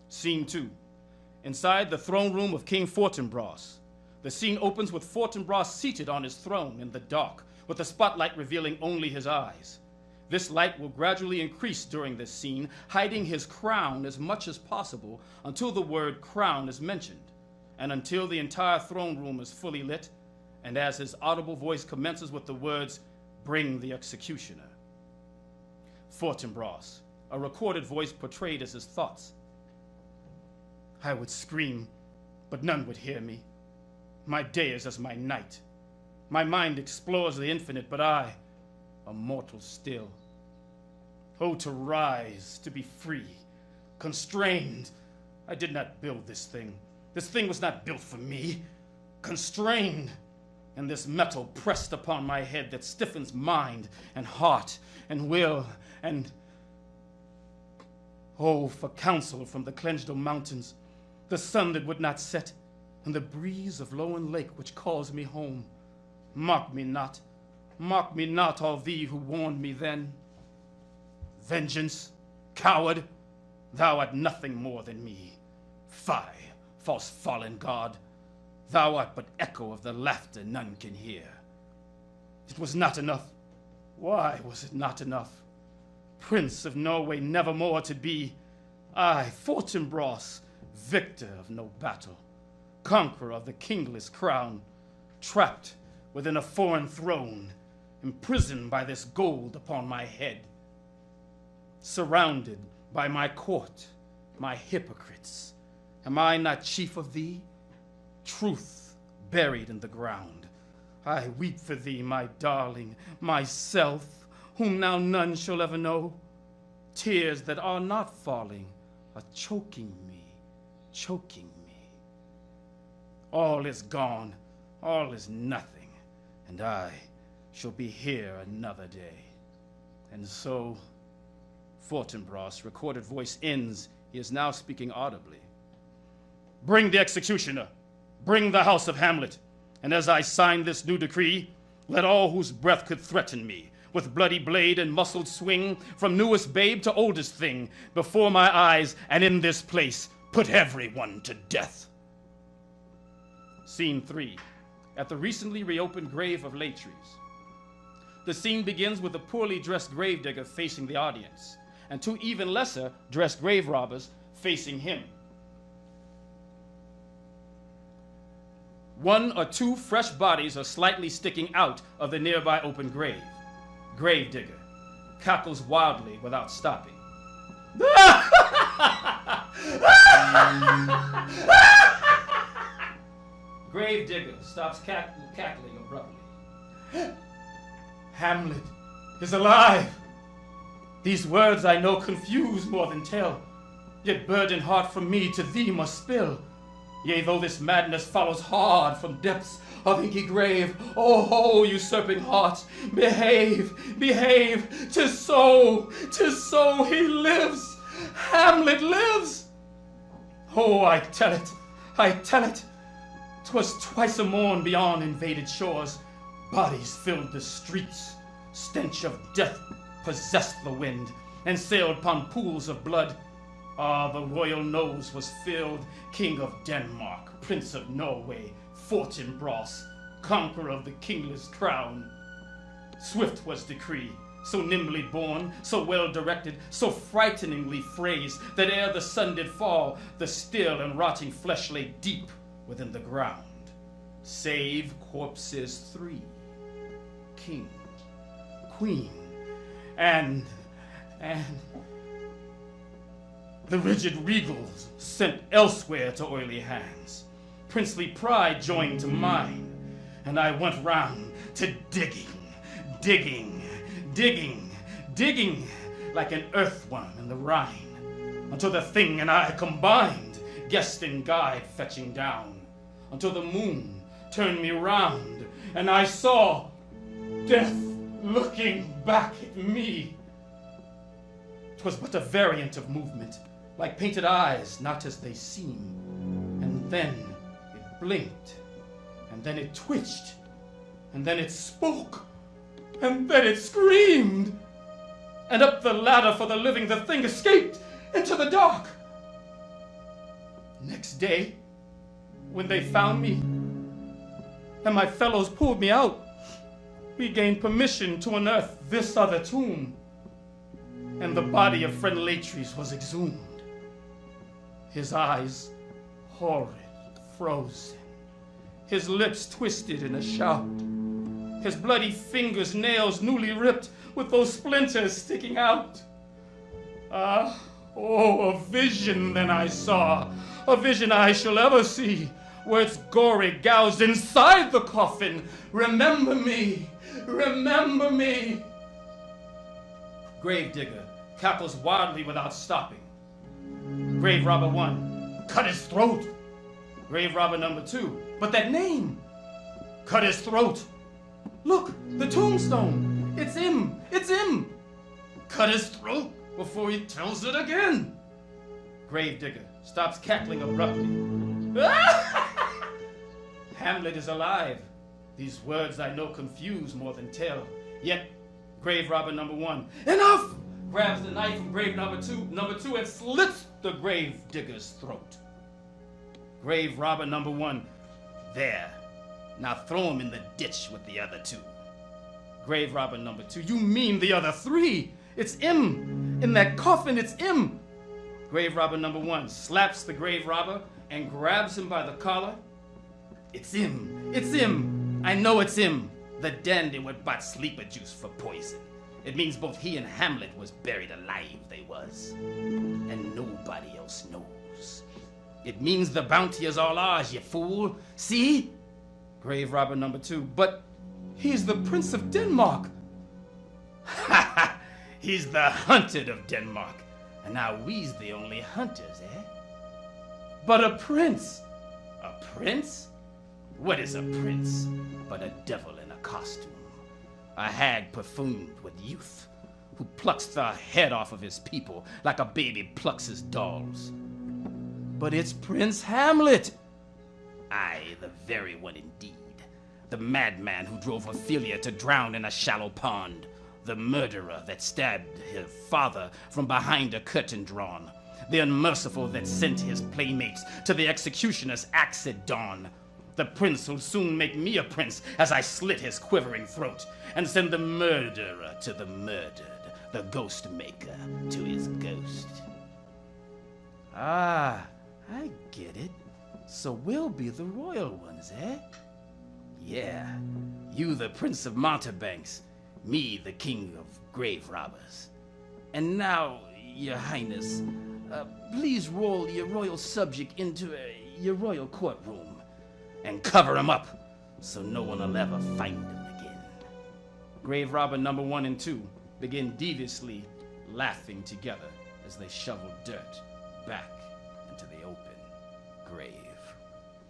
Scene 2. Inside the throne room of King Fortinbras. The scene opens with Fortinbras seated on his throne in the dark, with the spotlight revealing only his eyes. This light will gradually increase during this scene, hiding his crown as much as possible until the word crown is mentioned, and until the entire throne room is fully lit, and as his audible voice commences with the words, "Bring the executioner." Fortinbras, a recorded voice portrayed as his thoughts. I would scream, but none would hear me. My day is as my night. My mind explores the infinite, but I, a mortal still. Oh, to rise, to be free, constrained. I did not build this thing. This thing was not built for me. Constrained, and this metal pressed upon my head that stiffens mind and heart and will and... Oh, for counsel from the Clenchdo Mountains, the sun that would not set, and the breeze of Lowen Lake which calls me home. Mock me not, all thee who warned me then. Vengeance, coward, thou art nothing more than me. Fie, false fallen god, thou art but echo of the laughter none can hear. It was not enough. Why was it not enough? Prince of Norway nevermore to be, I, Fortinbras, victor of no battle, conqueror of the kingless crown, trapped within a foreign throne, imprisoned by this gold upon my head, surrounded by my court, my hypocrites. Am I not chief of thee? Truth buried in the ground. I weep for thee, my darling, myself, whom now none shall ever know. Tears that are not falling are choking me, choking me. All is gone, all is nothing, and I shall be here another day. And so, Fortinbras' recorded voice ends. He is now speaking audibly. Bring the executioner, bring the house of Hamlet, and as I sign this new decree, let all whose breath could threaten me, with bloody blade and muscled swing, from newest babe to oldest thing, before my eyes and in this place, put everyone to death. Scene 3, at the recently reopened grave of Litte. The scene begins with a poorly dressed gravedigger facing the audience, and two even lesser dressed grave robbers facing him. One or two fresh bodies are slightly sticking out of the nearby open grave. Gravedigger cackles wildly without stopping. Gravedigger stops cackling abruptly. Hamlet is alive. These words I know confuse more than tell, yet burden heart from me to thee must spill. Yea, though this madness follows hard from depths of inky grave, oh, usurping heart, behave, behave, 'tis so, he lives, Hamlet lives. Oh, I tell it, 'twas twice a morn beyond invaded shores, bodies filled the streets, stench of death possessed the wind, and sailed upon pools of blood. Ah, the royal nose was filled, King of Denmark, Prince of Norway, Fortinbras, conqueror of the kingless crown. Swift was decree, so nimbly born, so well directed, so frighteningly phrased, that ere the sun did fall, the still and rotting flesh lay deep within the ground, save corpses 3, king, queen, and the rigid regals sent elsewhere to oily hands. Princely pride joined to mine, and I went round to digging like an earthworm in the Rhine, until the thing and I combined, guest and guide fetching down, until the moon turned me round, and I saw death looking back at me. 'Twas but a variant of movement, like painted eyes, not as they seem. And then it blinked, and then it twitched, and then it spoke, and then it screamed. And up the ladder for the living the thing escaped into the dark. Next day, when they found me, and my fellows pulled me out, we gained permission to unearth this other tomb, and the body of friend Latries was exhumed. His eyes horrid, frozen, his lips twisted in a shout, his bloody fingers, nails newly ripped, with those splinters sticking out. Ah, oh, a vision then I saw, a vision I shall ever see, where it's gory gouged inside the coffin. Remember me, remember me. Gravedigger cackles wildly without stopping. Grave robber 1, cut his throat. Grave robber number 2, but that name, cut his throat. Look, the tombstone, it's him, it's him. Cut his throat before he tells it again. Gravedigger stops cackling abruptly. Hamlet is alive. These words I know confuse more than tell. Yet, grave robber number 1, enough! Grabs the knife from grave number two and slits the grave digger's throat. Grave robber number 1, there. Now throw him in the ditch with the other 2. Grave robber number 2, you mean the other 3? It's him! In that coffin, it's him! Grave robber number 1 slaps the grave robber and grabs him by the collar. It's him! It's him! I know it's him! The dandy what bought sleeper juice for poison. It means both he and Hamlet was buried alive, they was. And nobody else knows. It means the bounty is all ours, you fool! See? Grave robber number 2, but he's the Prince of Denmark! Ha ha! He's the hunted of Denmark, and now we's the only hunters, eh? But a prince! A prince? What is a prince but a devil in a costume? A hag perfumed with youth, who plucks the head off of his people like a baby plucks his dolls. But it's Prince Hamlet! Aye, the very one indeed. The madman who drove Ophelia to drown in a shallow pond. The murderer that stabbed her father from behind a curtain drawn. The unmerciful that sent his playmates to the executioner's axe at dawn. The prince who'll soon make me a prince as I slit his quivering throat and send the murderer to the murdered, the ghost maker to his ghost. Ah, I get it. So we'll be the royal ones, eh? Yeah, you the Prince of Mountebanks, me the King of Grave Robbers. And now, your highness, please roll your royal subject into your royal courtroom and cover him up so no one will ever find him again. Grave robber number 1 and 2 begin deviously laughing together as they shovel dirt back into the open grave.